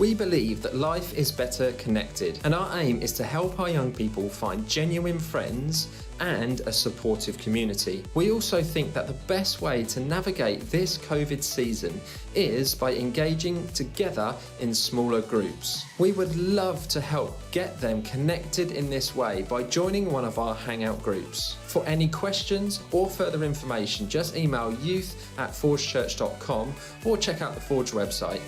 We believe that life is better connected, and our aim is to help our young people find genuine friends and a supportive community. We also think that the best way to navigate this COVID season is by engaging together in smaller groups. We would love to help get them connected in this way by joining one of our hangout groups. For any questions or further information, just email youth@forgechurch.com or check out the Forge website.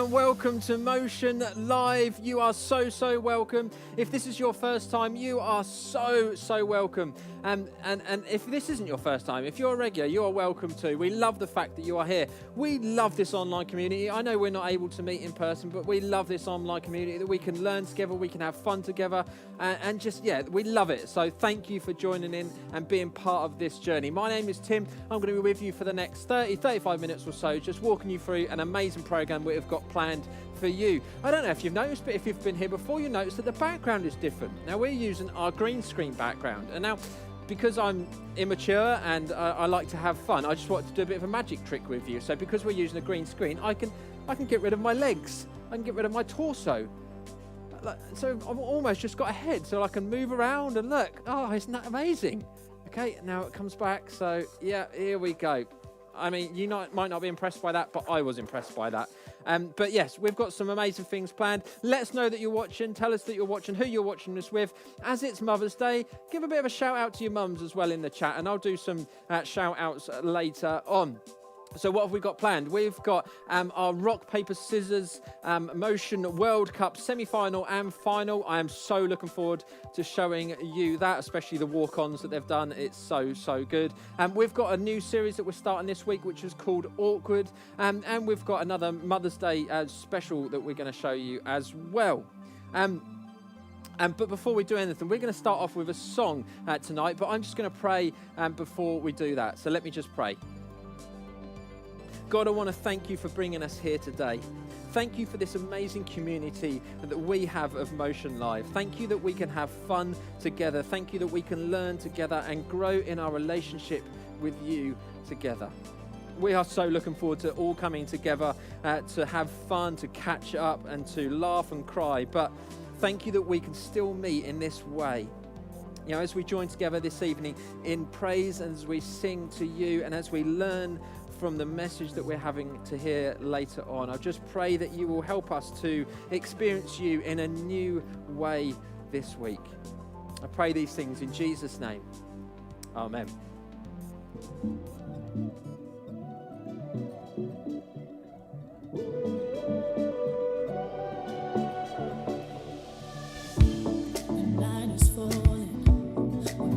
Welcome to Motion Live. You are so welcome. If this is your first time, you are so welcome. And if this isn't your first time, if you're a regular, you are welcome too. We love the fact that you are here. We love this online community. I know we're not able to meet in person, but we love this online community that we can learn together, we can have fun together, and just, we love it. So thank you for joining in and being part of this journey. My name is Tim. I'm going to be with you for the next 35 minutes or so, just walking you through an amazing program we've got planned for you. I don't know if you've noticed, but if you've been here before, you notice that the background is different. Now, we're using our green screen background, and now because I'm immature and I like to have fun, I just wanted to do a bit of a magic trick with you. So because we're using a green screen, I can get rid of my legs, I can get rid of my torso. So I've almost just got a head, so I can move around and look. Oh, isn't that amazing? Okay, now it comes back. So yeah, here we go. I mean, you might not be impressed by that, but I was impressed by that. But yes, we've got some amazing things planned. Let us know that you're watching. Tell us that you're watching, who you're watching this with. As it's Mother's Day, give a bit of a shout out to your mums as well in the chat, and I'll do some shout outs later on. So what have we got planned? We've got our rock, paper, scissors Motion World Cup semi-final and final. I am so looking forward to showing you that, especially the walk-ons that they've done. It's so good. We've got a new series that we're starting this week, which is called Awkward. And we've got another Mother's Day special that we're going to show you as well. But before we do anything, we're going to start off with a song tonight, but I'm just going to pray before we do that. So let me just pray. God, I want to thank you for bringing us here today. Thank you for this amazing community that we have of Motion Live. Thank you that we can have fun together. Thank you that we can learn together and grow in our relationship with you together. We are so looking forward to all coming together to have fun, to catch up and to laugh and cry. But thank you that we can still meet in this way. You know, as we join together this evening in praise, and as we sing to you, and as we learn from the message that we're having to hear later on, I just pray that you will help us to experience you in a new way this week. I pray these things in Jesus' name. Amen.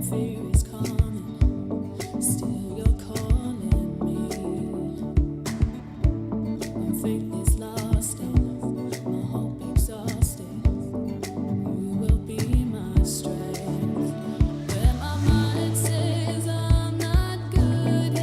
Fear is coming, still you're calling me. When faith is lost and my hope exhausted, you will be my strength. When my mind says I'm not good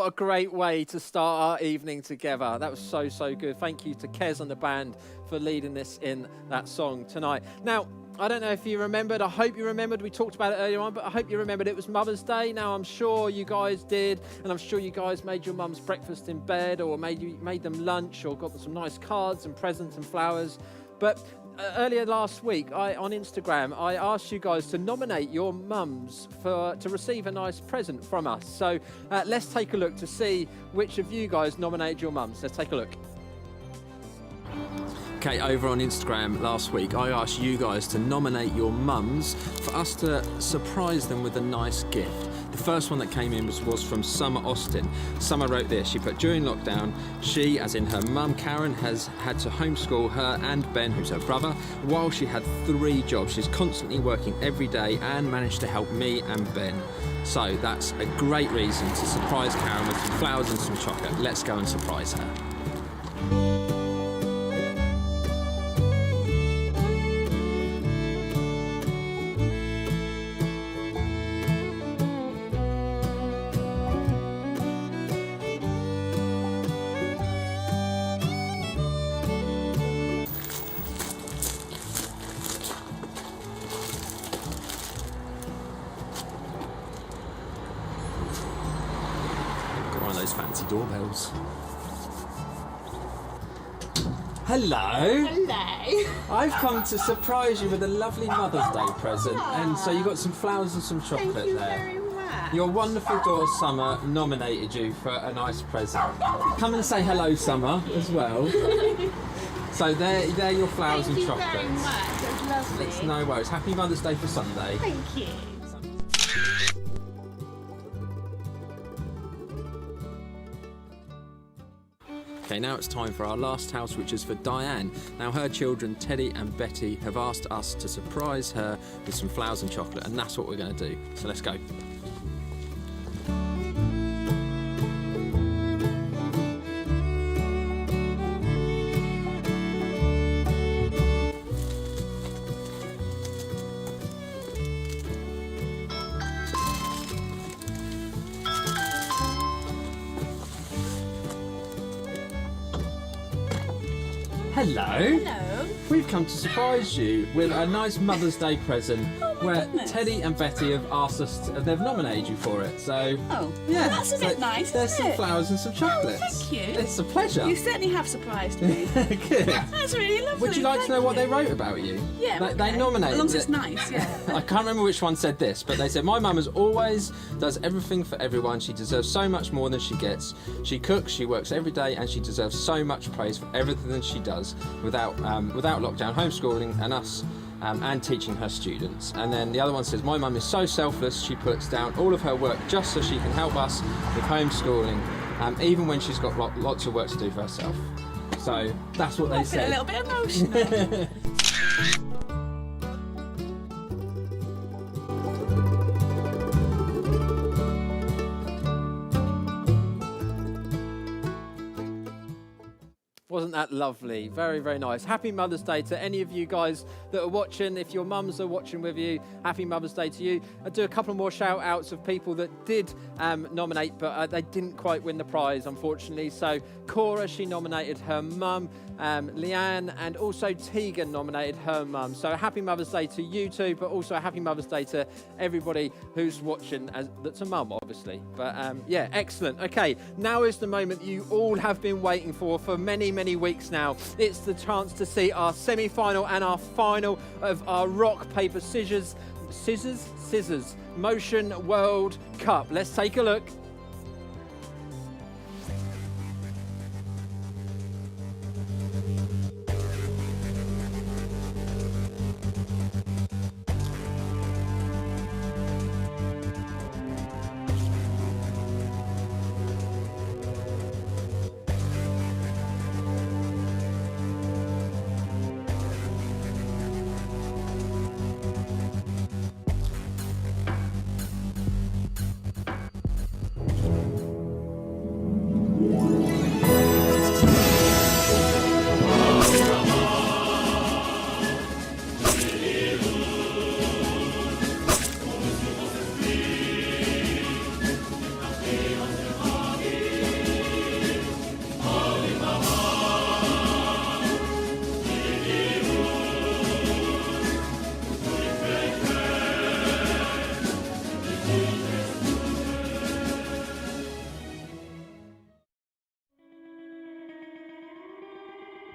what a great way to start our evening together. That was so, so good. Thank you to Kez and the band for leading this in that song tonight. Now, I don't know if you remembered. I hope you remembered. We talked about it earlier on, but I hope you remembered it was Mother's Day. Now, I'm sure you guys did, and I'm sure you guys made your mum's breakfast in bed or made them lunch or got them some nice cards and presents and flowers. But earlier last week, on Instagram, I asked you guys to nominate your mums to receive a nice present from us. So let's take a look to see which of you guys nominated your mums. Let's take a look. Okay, over on Instagram last week, I asked you guys to nominate your mums for us to surprise them with a nice gift. The first one that came in was from Summer Austin. Summer wrote this. She put, during lockdown, she, as in her mum Karen, has had to homeschool her and Ben, who's her brother, while she had 3 jobs. She's constantly working every day and managed to help me and Ben. So that's a great reason to surprise Karen with some flowers and some chocolate. Let's go and surprise her. Fancy doorbells. Hello. Hello. I've come to surprise you with a lovely Mother's Day present, and so you got some flowers and some chocolate Thank you there. very much. Your wonderful daughter Summer nominated you for a nice present. Come and say hello, Summer, as well. So they're your flowers Thank and you chocolates. very much. That's lovely. It's no worries. Happy Mother's Day for Sunday. Thank you. Okay, now it's time for our last house, which is for Diane. Now, her children, Teddy and Betty, have asked us to surprise her with some flowers and chocolate, and that's what we're going to do. So let's go. Hello. Hello. We've come to surprise you with a nice Mother's Day present where goodness. Teddy and Betty have asked us, they've nominated you for it. So, Oh, yeah. well, that's a bit nice, There's isn't some it? flowers and some chocolates. thank you. It's a pleasure. You certainly have surprised me. Good. That's really lovely. Would you like to know thank what they you. wrote about you? Yeah, They okay. nominated As long as it. it's nice, yeah. I can't remember which one said this, but they said, my mum as always does everything for everyone. She deserves so much more than she gets. She cooks, she works every day, and she deserves so much praise for everything that she does without lockdown, homeschooling, and us. And teaching her students. And then the other one says, my mum is so selfless, she puts down all of her work just so she can help us with homeschooling, even when she's got lots of work to do for herself. So that's what they I feel a said. little bit emotional. Wasn't that lovely? Very, very nice. Happy Mother's Day to any of you guys that are watching. If your mums are watching with you, happy Mother's Day to you. I'll do a couple more shout outs of people that did nominate, but they didn't quite win the prize, unfortunately. So Cora, she nominated her mum. Leanne and also Tegan nominated her mum. So happy Mother's Day to you two, but also a happy Mother's Day to everybody who's watching that's a mum, obviously. But yeah, excellent. Okay, now is the moment you all have been waiting for many, many weeks now. It's the chance to see our semi-final and our final of our rock, paper, scissors Motion World Cup. Let's take a look.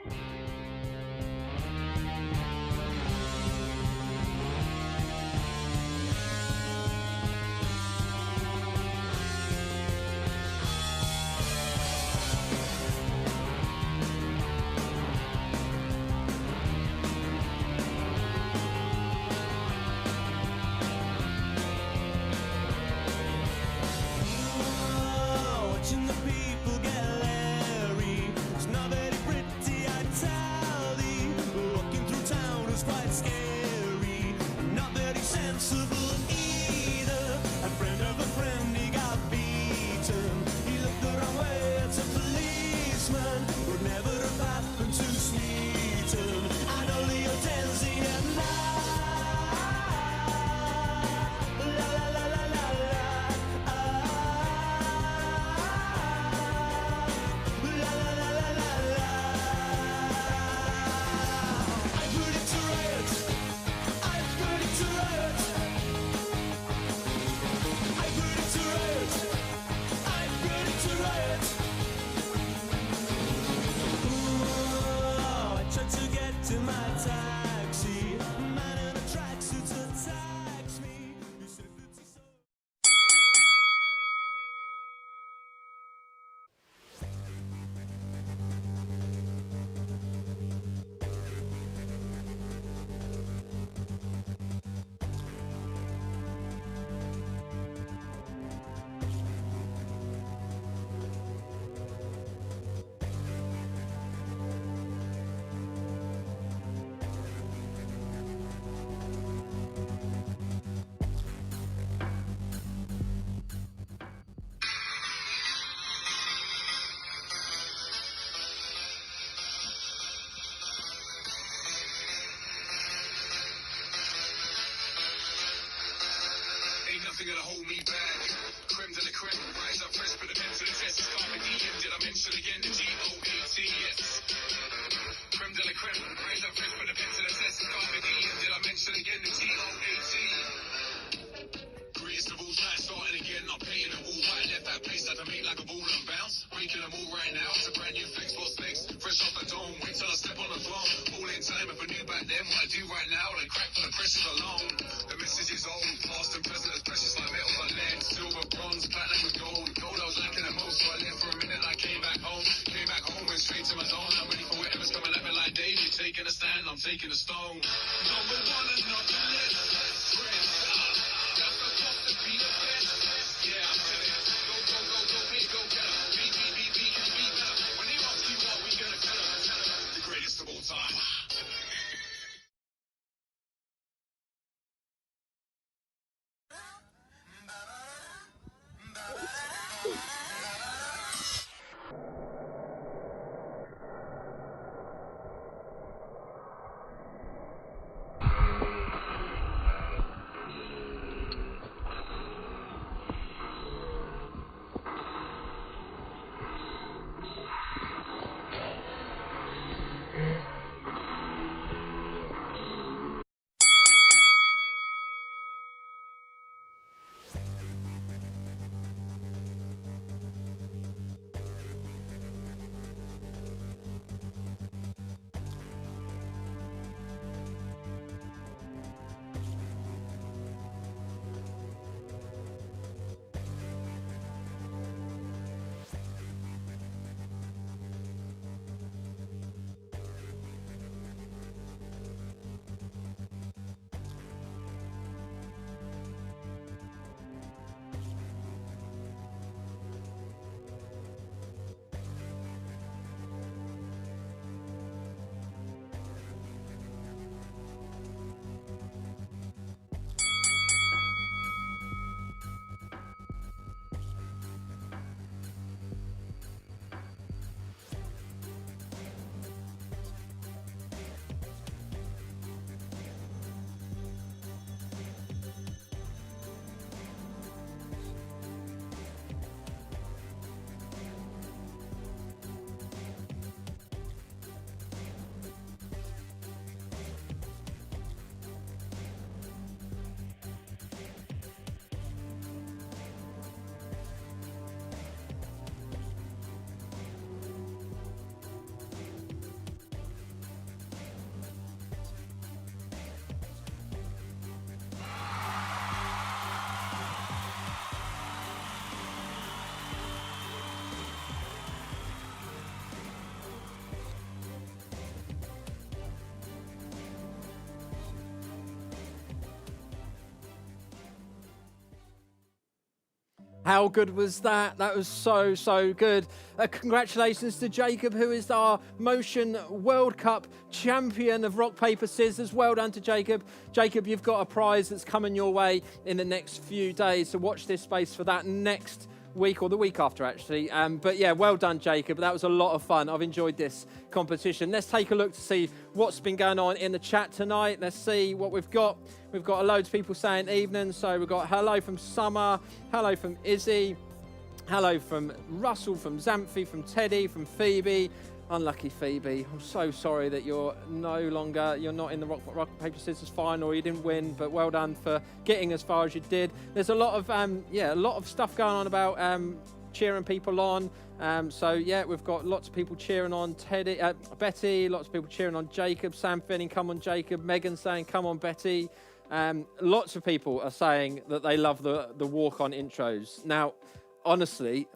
Watching the people get leery. It's not very pretty, I tell thee. Walking through town is quite scary. Not very sensible either. A friend of a friend, he got beaten. He looked the wrong way at a policeman. Would never have happened to Smeaton. I know that you're dancing at night. La la la la la la. La la la la la la. I put it to riot. I put it to riot. I put it to riot. I put it to riot. Ooh, I tried to get to my taxi. Man in a tracksuit attacks me. You said that he saw. Ain't nothing gonna hold me back. Creme de la creme, rise up fresh, put a pen to the test. Carpe diem, did I mention again the G-O-A-T, yes. Creme de la creme, rise up fresh, put a pen to the test. Carpe diem, did I mention again the G-O-A-T? Greatest of all time, starting again, I'm painting them all white. Left that place that I make like a ball and bounce. Breaking them all right now, it's a brand new flex, what's next? Fresh off the dome, wait till I step on the throne. All in time, if I knew back then what I do right now, like crack for the pressure's alone. The message is old, past and present as precious like metal or lead. Silver, bronze, platinum and gold. Gold I was lacking the most, so I left for a minute and I came back home. Came back home, went straight to my zone. I'm ready for whatever's coming at me like David. Taking a stand, I'm taking a stone. Number one and not the list. Friends, that's the top to be the best. Yeah, I'm telling you. Go, go, go, go, hey, go, get 'em. Be better. When they ask you what, we gonna tell 'em. The greatest of all time. How good was that? That was so, so good. Congratulations to Jacob, who is our Motion World Cup champion of rock, paper, scissors. Well done to Jacob. Jacob, you've got a prize that's coming your way in the next few days, so watch this space for that next week, or the week after actually. But yeah, well done, Jacob. That was a lot of fun. I've enjoyed this competition. Let's take a look to see what's been going on in the chat tonight. Let's see what we've got. We've got loads of people saying evening. So we've got hello from Summer, hello from Izzy, hello from Russell, from Xanthi, from Teddy, from Phoebe. Unlucky Phoebe. I'm so sorry that you're not in the rock, paper, scissors final. You didn't win, but well done for getting as far as you did. There's a lot of stuff going on about cheering people on. So yeah, we've got lots of people cheering on Betty, lots of people cheering on Jacob, Sam Finning, come on Jacob, Megan saying come on Betty. Lots of people are saying that they love the walk-on intros. Now, honestly,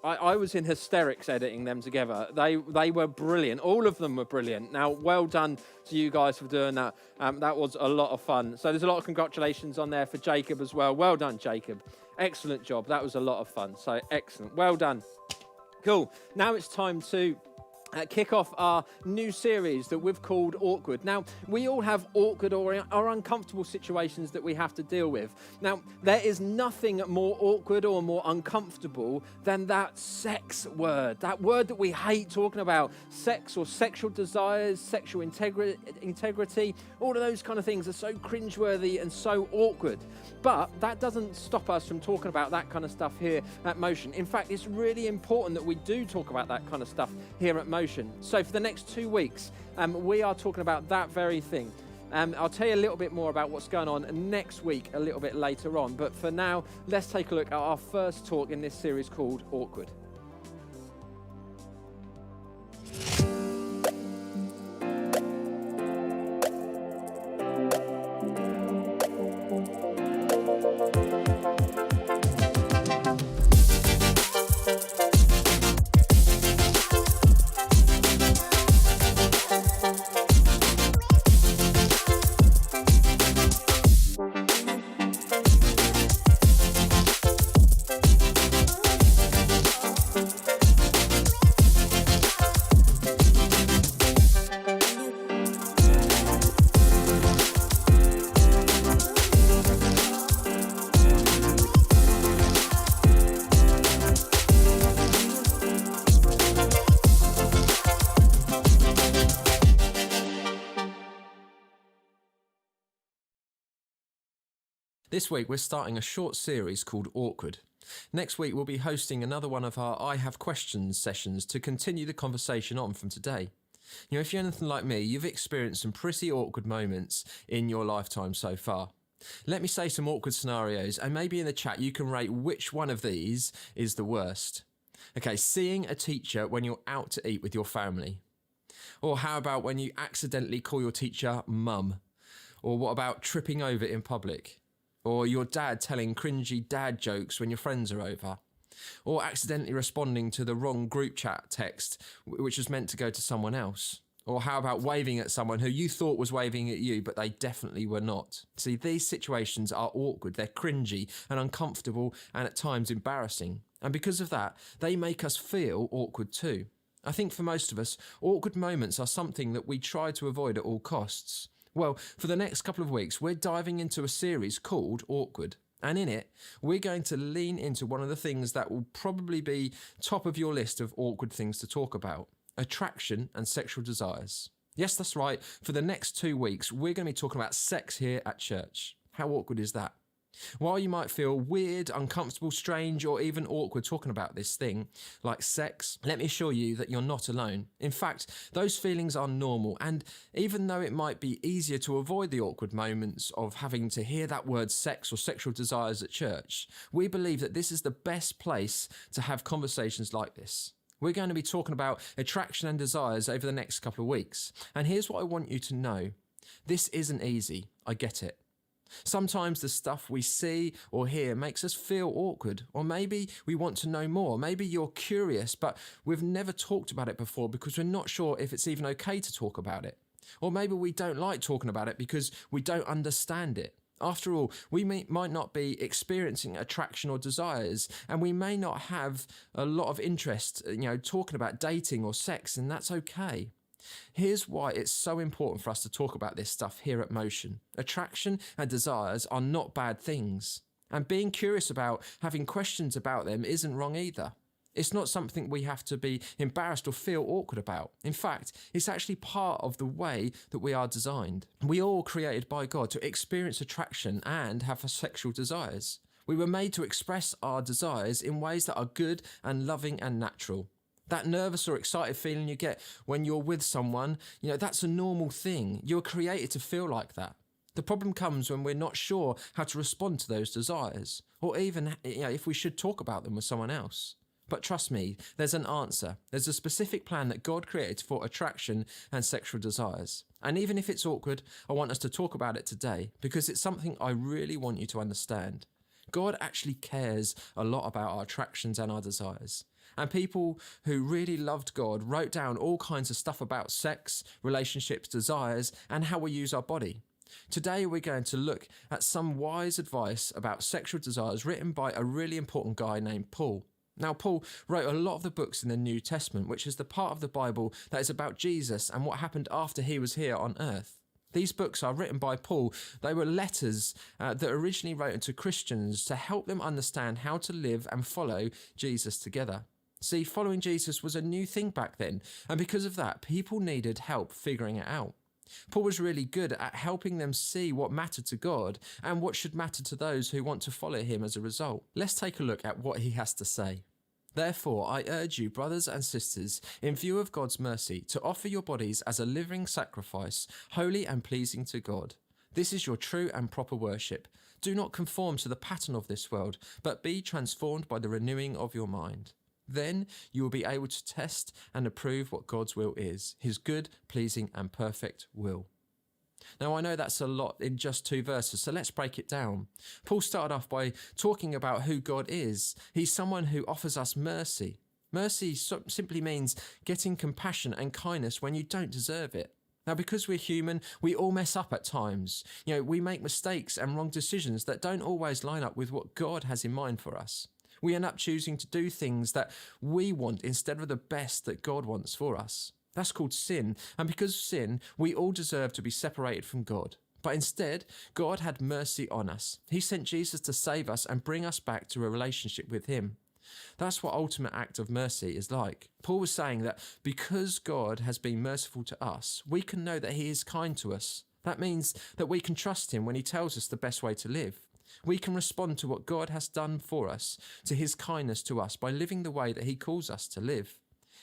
I was in hysterics editing them together. They were brilliant. All of them were brilliant. Now, well done to you guys for doing that. That was a lot of fun. So there's a lot of congratulations on there for Jacob as well. Well done, Jacob. Excellent job. That was a lot of fun. So excellent. Well done. Cool. Now it's time to kick off our new series that we've called Awkward. Now, we all have awkward or uncomfortable situations that we have to deal with. Now, there is nothing more awkward or more uncomfortable than that sex word. That word that we hate talking about. Sex or sexual desires, sexual integrity, all of those kind of things are so cringeworthy and so awkward. But that doesn't stop us from talking about that kind of stuff here at Motion. In fact, it's really important that we do talk about that kind of stuff here at Motion. So for the next 2 weeks, we are talking about that very thing. I'll tell you a little bit more about what's going on next week a little bit later on. But for now, let's take a look at our first talk in this series called Awkward. This week we're starting a short series called Awkward. Next week we'll be hosting another one of our I Have Questions sessions to continue the conversation on from today. You know, if you're anything like me, you've experienced some pretty awkward moments in your lifetime so far. Let me say some awkward scenarios, and maybe in the chat you can rate which one of these is the worst. Okay, seeing a teacher when you're out to eat with your family. Or how about when you accidentally call your teacher mum? Or what about tripping over in public? Or your dad telling cringy dad jokes when your friends are over? Or accidentally responding to the wrong group chat text, which was meant to go to someone else? Or how about waving at someone who you thought was waving at you, but they definitely were not? See, these situations are awkward, they're cringy and uncomfortable and at times embarrassing. And because of that, they make us feel awkward too. I think for most of us, awkward moments are something that we try to avoid at all costs. Well, for the next couple of weeks, we're diving into a series called Awkward. And in it, we're going to lean into one of the things that will probably be top of your list of awkward things to talk about: attraction and sexual desires. Yes, that's right. For the next 2 weeks, we're going to be talking about sex here at church. How awkward is that? While you might feel weird, uncomfortable, strange, or even awkward talking about this thing, like sex, let me assure you that you're not alone. In fact, those feelings are normal, and even though it might be easier to avoid the awkward moments of having to hear that word sex or sexual desires at church, we believe that this is the best place to have conversations like this. We're going to be talking about attraction and desires over the next couple of weeks, and here's what I want you to know. This isn't easy, I get it. Sometimes the stuff we see or hear makes us feel awkward, or maybe we want to know more. Maybe you're curious, but we've never talked about it before because we're not sure if it's even okay to talk about it. Or maybe we don't like talking about it because we don't understand it. After all, we might not be experiencing attraction or desires, and we may not have a lot of interest, talking about dating or sex, and that's okay. Here's why it's so important for us to talk about this stuff here at Motion. Attraction and desires are not bad things. And being curious about having questions about them isn't wrong either. It's not something we have to be embarrassed or feel awkward about. In fact, it's actually part of the way that we are designed. We are all created by God to experience attraction and have sexual desires. We were made to express our desires in ways that are good and loving and natural. That nervous or excited feeling you get when you're with someone, that's a normal thing. You were created to feel like that. The problem comes when we're not sure how to respond to those desires, or even if we should talk about them with someone else. But trust me, there's an answer. There's a specific plan that God created for attraction and sexual desires. And even if it's awkward, I want us to talk about it today, because it's something I really want you to understand. God actually cares a lot about our attractions and our desires. And people who really loved God wrote down all kinds of stuff about sex, relationships, desires, and how we use our body. Today we're going to look at some wise advice about sexual desires written by a really important guy named Paul. Now, Paul wrote a lot of the books in the New Testament, which is the part of the Bible that is about Jesus and what happened after he was here on earth. These books are written by Paul. They were letters that originally written to Christians to help them understand how to live and follow Jesus together. See, following Jesus was a new thing back then, and because of that, people needed help figuring it out. Paul was really good at helping them see what mattered to God and what should matter to those who want to follow him as a result. Let's take a look at what he has to say. Therefore, I urge you, brothers and sisters, in view of God's mercy, to offer your bodies as a living sacrifice, holy and pleasing to God. This is your true and proper worship. Do not conform to the pattern of this world, but be transformed by the renewing of your mind. Then you will be able to test and approve what God's will is, his good, pleasing and perfect will. Now, I know that's a lot in just 2 verses, so let's break it down. Paul started off by talking about who God is. He's someone who offers us mercy. Mercy simply means getting compassion and kindness when you don't deserve it. Now, because we're human, we all mess up at times. We make mistakes and wrong decisions that don't always line up with what God has in mind for us. We end up choosing to do things that we want instead of the best that God wants for us. That's called sin, and because of sin, we all deserve to be separated from God. But instead, God had mercy on us. He sent Jesus to save us and bring us back to a relationship with him. That's what ultimate act of mercy is like. Paul was saying that because God has been merciful to us, we can know that he is kind to us. That means that we can trust him when he tells us the best way to live. We can respond to what God has done for us, to his kindness to us, by living the way that he calls us to live.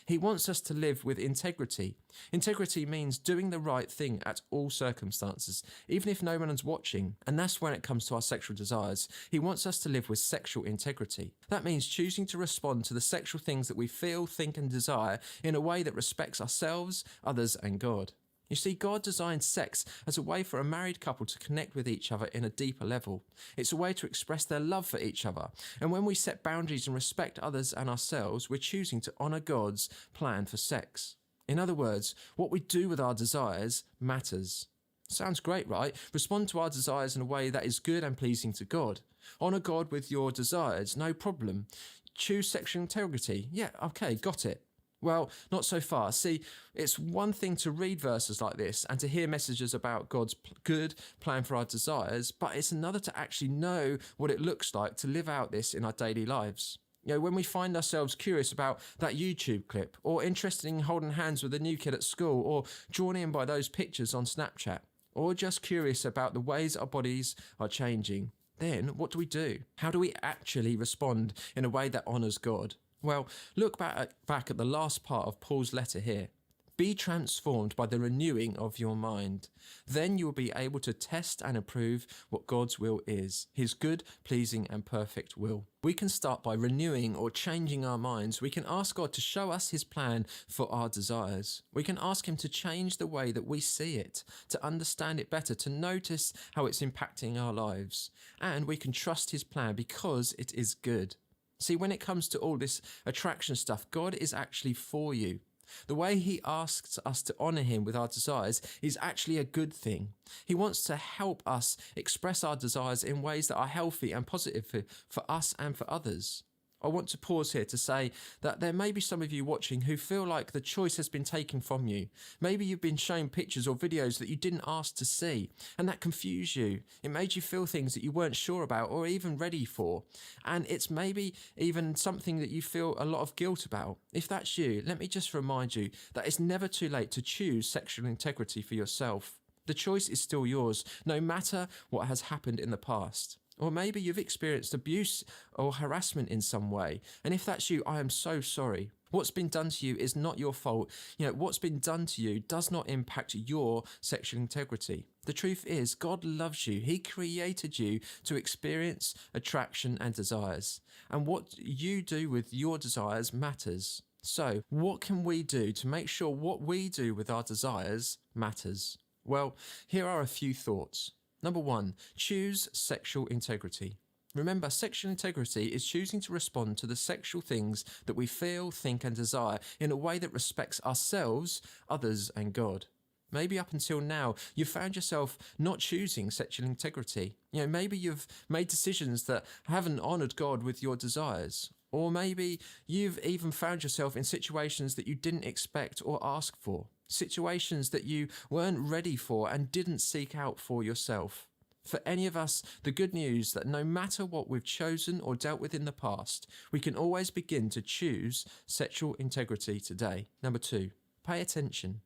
He wants us to live with integrity. Integrity means doing the right thing at all circumstances, even if no one is watching. And that's when it comes to our sexual desires. He wants us to live with sexual integrity. That means choosing to respond to the sexual things that we feel, think and desire in a way that respects ourselves, others and God. You see, God designed sex as a way for a married couple to connect with each other in a deeper level. It's a way to express their love for each other. And when we set boundaries and respect others and ourselves, we're choosing to honour God's plan for sex. In other words, what we do with our desires matters. Sounds great, right? Respond to our desires in a way that is good and pleasing to God. Honour God with your desires, no problem. Choose sexual integrity. Yeah, okay, got it. Well, not so far. See, it's one thing to read verses like this and to hear messages about God's good plan for our desires, but it's another to actually know what it looks like to live out this in our daily lives. When we find ourselves curious about that YouTube clip, or interested in holding hands with a new kid at school, or drawn in by those pictures on Snapchat, or just curious about the ways our bodies are changing, then what do? How do we actually respond in a way that honours God? Well, look back at the last part of Paul's letter here. Be transformed by the renewing of your mind. Then you will be able to test and approve what God's will is, his good, pleasing and perfect will. We can start by renewing or changing our minds. We can ask God to show us his plan for our desires. We can ask him to change the way that we see it, to understand it better, to notice how it's impacting our lives. And we can trust his plan because it is good. See, when it comes to all this attraction stuff, God is actually for you. The way he asks us to honour him with our desires is actually a good thing. He wants to help us express our desires in ways that are healthy and positive for us and for others. I want to pause here to say that there may be some of you watching who feel like the choice has been taken from you. Maybe you've been shown pictures or videos that you didn't ask to see, and that confused you. It made you feel things that you weren't sure about or even ready for. And it's maybe even something that you feel a lot of guilt about. If that's you, let me just remind you that it's never too late to choose sexual integrity for yourself. The choice is still yours, no matter what has happened in the past. Or maybe you've experienced abuse or harassment in some way. And if that's you, I am so sorry. What's been done to you is not your fault. What's been done to you does not impact your sexual integrity. The truth is, God loves you. He created you to experience attraction and desires. And what you do with your desires matters. So, what can we do to make sure what we do with our desires matters? Well, here are a few thoughts. Number 1, choose sexual integrity. Remember, sexual integrity is choosing to respond to the sexual things that we feel, think and desire in a way that respects ourselves, others and God. Maybe up until now, you've found yourself not choosing sexual integrity. Maybe you've made decisions that haven't honoured God with your desires. Or maybe you've even found yourself in situations that you didn't expect or ask for. Situations that you weren't ready for and didn't seek out for yourself. For any of us, the good news that no matter what we've chosen or dealt with in the past, we can always begin to choose sexual integrity today. Number 2, pay attention.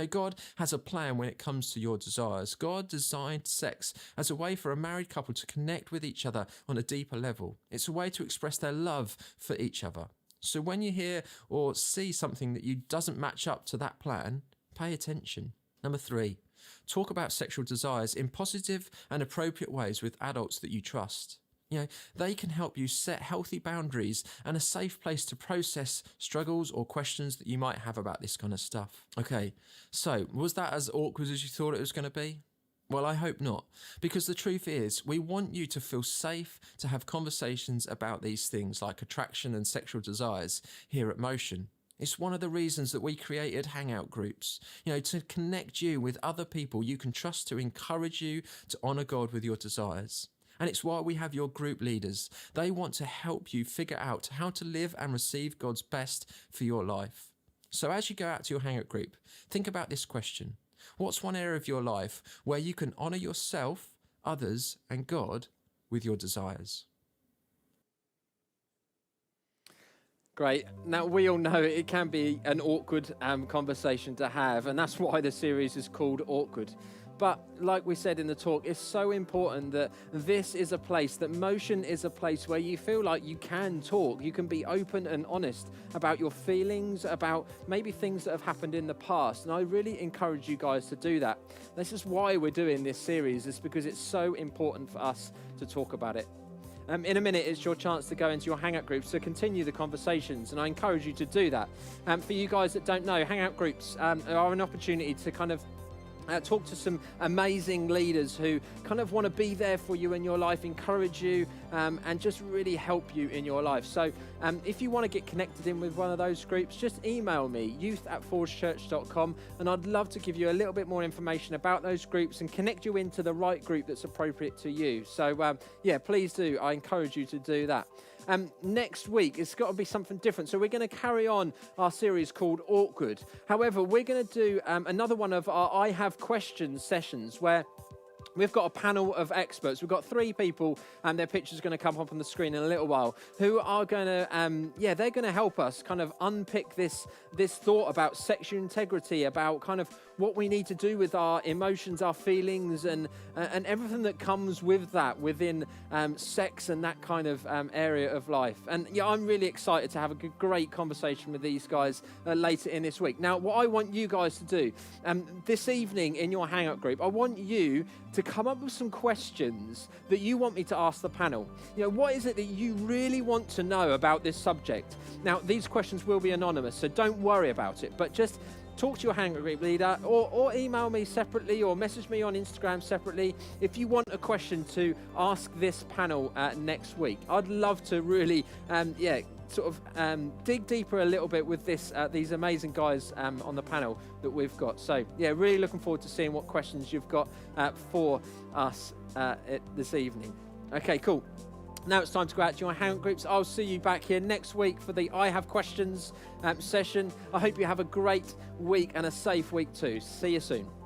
God has a plan when it comes to your desires. God designed sex as a way for a married couple to connect with each other on a deeper level. It's a way to express their love for each other. So when you hear or see something that you doesn't match up to that plan, pay attention. Number 3, talk about sexual desires in positive and appropriate ways with adults that you trust. They can help you set healthy boundaries and a safe place to process struggles or questions that you might have about this kind of stuff. Okay, so was that as awkward as you thought it was going to be? Well, I hope not, because the truth is, we want you to feel safe to have conversations about these things like attraction and sexual desires here at Motion. It's one of the reasons that we created hangout groups, to connect you with other people you can trust to encourage you to honour God with your desires. And it's why we have your group leaders. They want to help you figure out how to live and receive God's best for your life. So as you go out to your hangout group, think about this question. What's one area of your life where you can honour yourself, others and God with your desires? Great. Now, we all know it can be an awkward conversation to have, and that's why the series is called Awkward. But like we said in the talk, it's so important that this is a place, that Motion is a place where you feel like you can talk. You can be open and honest about your feelings, about maybe things that have happened in the past. And I really encourage you guys to do that. This is why we're doing this series. It's because it's so important for us to talk about it. In a minute, it's your chance to go into your hangout groups to continue the conversations, and I encourage you to do that. For you guys that don't know, hangout groups are an opportunity to kind of talk to some amazing leaders who kind of want to be there for you in your life, encourage you, and just really help you in your life. So if you want to get connected in with one of those groups, just email me, youth@forgechurch.com, and I'd love to give you a little bit more information about those groups and connect you into the right group that's appropriate to you. So please do. I encourage you to do that. Next week, it's got to be something different. So we're going to carry on our series called Awkward. However, we're going to do another one of our I Have Questions sessions where we've got a panel of experts. We've got 3 people, and their picture's going to come up on the screen in a little while, who are going to, they're going to help us kind of unpick this thought about sexual integrity, about kind of what we need to do with our emotions, our feelings, and everything that comes with that within sex and that kind of area of life. And I'm really excited to have a great conversation with these guys later in this week. Now, what I want you guys to do this evening in your hangout group, I want you to come up with some questions that you want me to ask the panel. What is it that you really want to know about this subject? Now, these questions will be anonymous, so don't worry about it, but just talk to your hangout group leader or email me separately or message me on Instagram separately if you want a question to ask this panel next week. I'd love to really sort of dig deeper a little bit with these amazing guys on the panel that we've got. So yeah, really looking forward to seeing what questions you've got for us this evening. Okay, cool. Now it's time to go out to your hangout groups. I'll see you back here next week for the I Have Questions session. I hope you have a great week and a safe week too. See you soon.